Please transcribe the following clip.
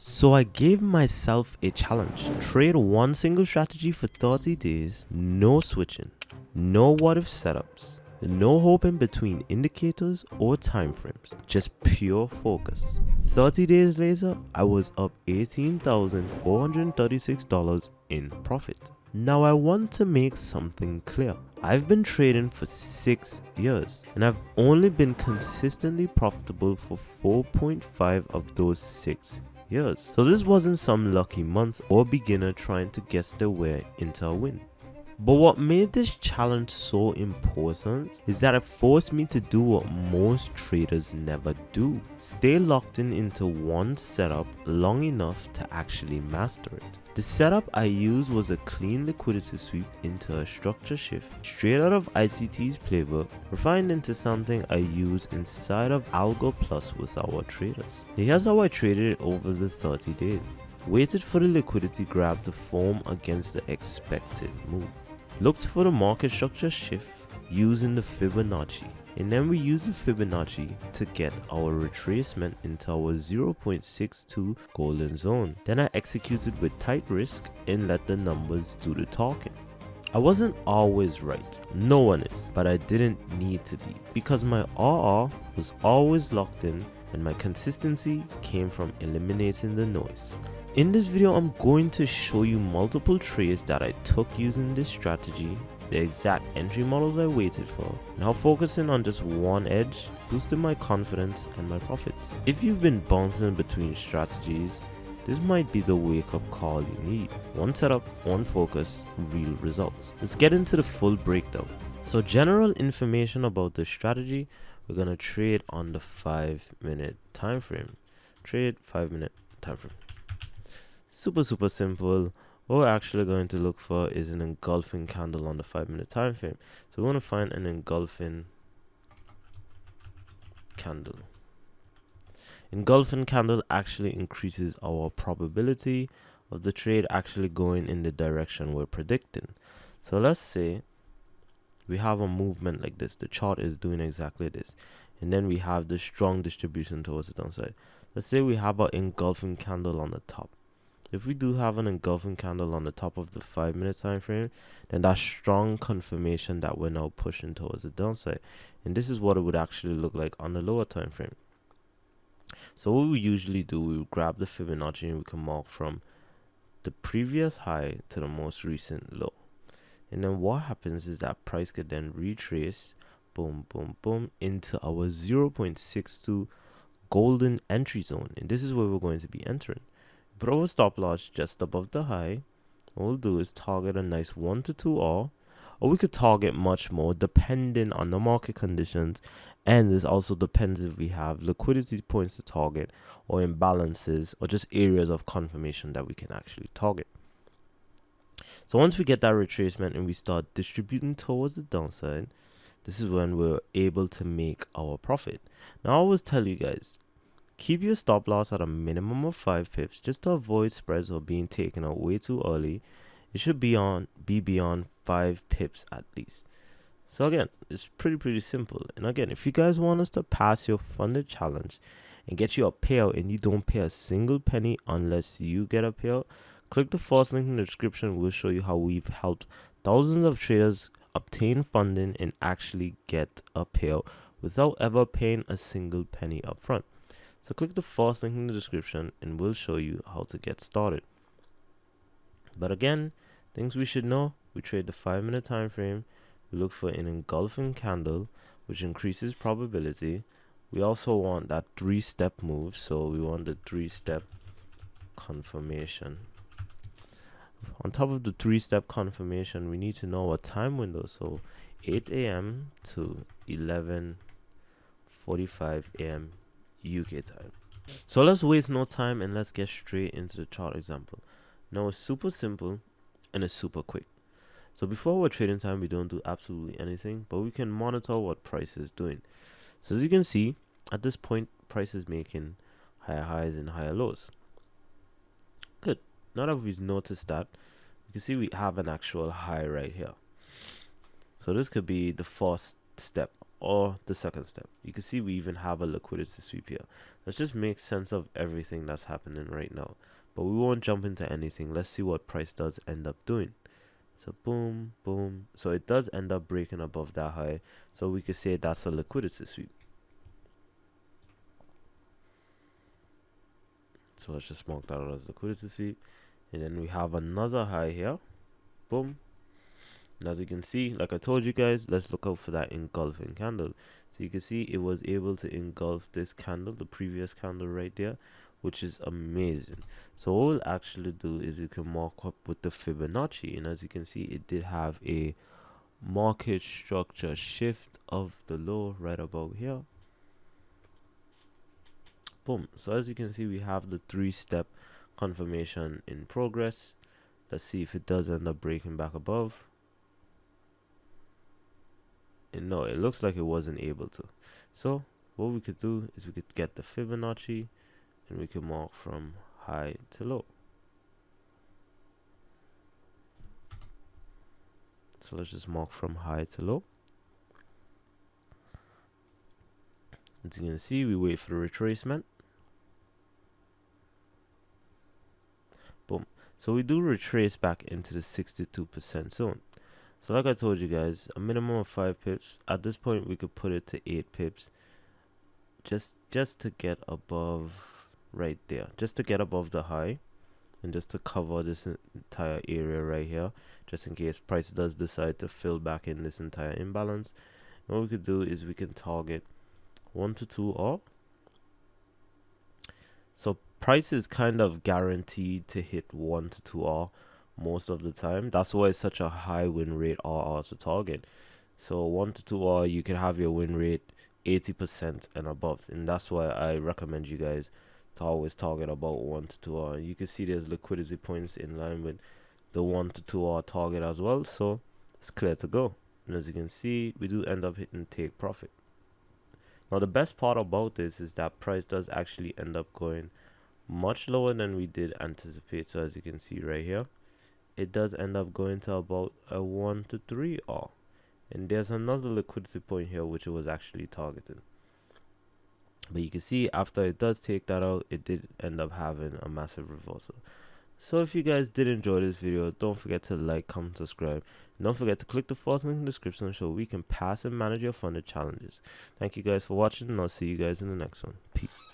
So I gave myself a challenge. Trade one single strategy for 30 days, no switching, no what if setups, no hoping between indicators or timeframes, just pure focus. 30 days later, I was up $18,436 in profit. Now I want to make something clear. I've been trading for 6 years and I've only been consistently profitable for 4.5 of those 6 years. So this wasn't some lucky month or beginner trying to guess their way into a win. But what made this challenge so important is that it forced me to do what most traders never do. Stay locked into one setup long enough to actually master it. The setup I used was a clean liquidity sweep into a structure shift straight out of ICT's playbook, refined into something I use inside of AlgoPlus with our traders. Here's how I traded it over the 30 days. Waited for the liquidity grab to form against the expected move. Looked for the market structure shift using the Fibonacci, and then we used the Fibonacci to get our retracement into our 0.62 golden zone. Then I executed with tight risk and let the numbers do the talking. I wasn't always right, no one is, but I didn't need to be because my RR was always locked in and my consistency came from eliminating the noise. In this video, I'm going to show you multiple trades that I took using this strategy, the exact entry models I waited for, now focusing on just one edge, boosted my confidence and my profits. If you've been bouncing between strategies, this might be the wake-up call you need. One setup, one focus, real results. Let's get into the full breakdown. So general information about the strategy, we're going to trade on the 5-minute time frame. Trade 5-minute time frame. Super simple. What we're actually going to look for is an engulfing candle on the 5-minute time frame. So we want to find an engulfing candle. Engulfing candle actually increases our probability of the trade actually going in the direction we're predicting. So let's say we have a movement like this. The chart is doing exactly this. And then we have the strong distribution towards the downside. Let's say we have an engulfing candle on the top. If we do have an engulfing candle on the top of the 5-minute time frame, then that's strong confirmation that we're now pushing towards the downside. And this is what it would actually look like on the lower time frame. So what we usually do, we grab the Fibonacci and we can mark from the previous high to the most recent low. And then what happens is that price could then retrace, boom, into our 0.62 golden entry zone. And this is where we're going to be entering. Put our stop loss just above the high. What we'll do is target a nice 1 to 2 R, or we could target much more depending on the market conditions, and this also depends if we have liquidity points to target or imbalances or just areas of confirmation that we can actually target. So once we get that retracement and we start distributing towards the downside, this is when we're able to make our profit. Now I always tell you guys, keep your stop loss at a minimum of 5 pips just to avoid spreads or being taken out way too early. It should be beyond 5 pips at least. So again, it's pretty simple. And again, if you guys want us to pass your funded challenge and get you a payout and you don't pay a single penny unless you get a payout, click the first link in the description. We'll show you how we've helped thousands of traders obtain funding and actually get a payout without ever paying a single penny up front. So click the first link in the description and we'll show you how to get started. But again, things we should know, we trade the 5-minute time frame. We look for an engulfing candle, which increases probability. We also want that 3-step move, so we want the 3-step confirmation. On top of the 3-step confirmation, we need to know a time window, so 8 a.m. to 11:45 a.m. UK time. So let's waste no time and let's get straight into the chart example. Now it's super simple and it's super quick. So before our trading time, we don't do absolutely anything, but we can monitor what price is doing. So as you can see, at this point, price is making higher highs and higher lows. Good. Now that we've noticed that, you can see we have an actual high right here. So this could be the first step or the second step. You can see we even have a liquidity sweep here. Let's just make sense of everything that's happening right now, but we won't jump into anything. Let's see what price does end up doing. So boom, boom. So it does end up breaking above that high, so we could say that's a liquidity sweep. So let's just mark that out as liquidity sweep. And then we have another high here. Boom. And as you can see, like I told you guys, let's look out for that engulfing candle. So you can see it was able to engulf this candle, the previous candle right there, which is amazing. So what we'll actually do is we can mark up with the Fibonacci. And as you can see, it did have a market structure shift of the low right about here. Boom. So as you can see, we have the 3-step confirmation in progress. Let's see if it does end up breaking back above. And no, it looks like it wasn't able to. So what we could do is we could get the Fibonacci and we can mark from high to low. So let's just mark from high to low. As you can see, we wait for the retracement. Boom. So we do retrace back into the 62% zone. So like I told you guys, a minimum of 5 pips. At this point, we could put it to 8 pips. Just to get above right there. Just to get above the high. And just to cover this entire area right here. Just in case price does decide to fill back in this entire imbalance. And what we could do is we can target 1 to 2 or. So price is kind of guaranteed to hit 1 to 2 R most of the time. That's why it's such a high win rate RR to target. So 1 to 2 R, you can have your win rate 80% and above, and that's why I recommend you guys to always target about 1 to 2 R. You can see there's liquidity points in line with the 1 to 2 R target as well, so it's clear to go. And as you can see, we do end up hitting take profit. Now the best part about this is that price does actually end up going much lower than we did anticipate. So as you can see right here, it does end up going to about a 1 to 3 R. And there's another liquidity point here which it was actually targeting. But you can see after it does take that out, it did end up having a massive reversal. So if you guys did enjoy this video, don't forget to like, comment, subscribe. And don't forget to click the first link in the description so we can pass and manage your funded challenges. Thank you guys for watching, and I'll see you guys in the next one. Peace.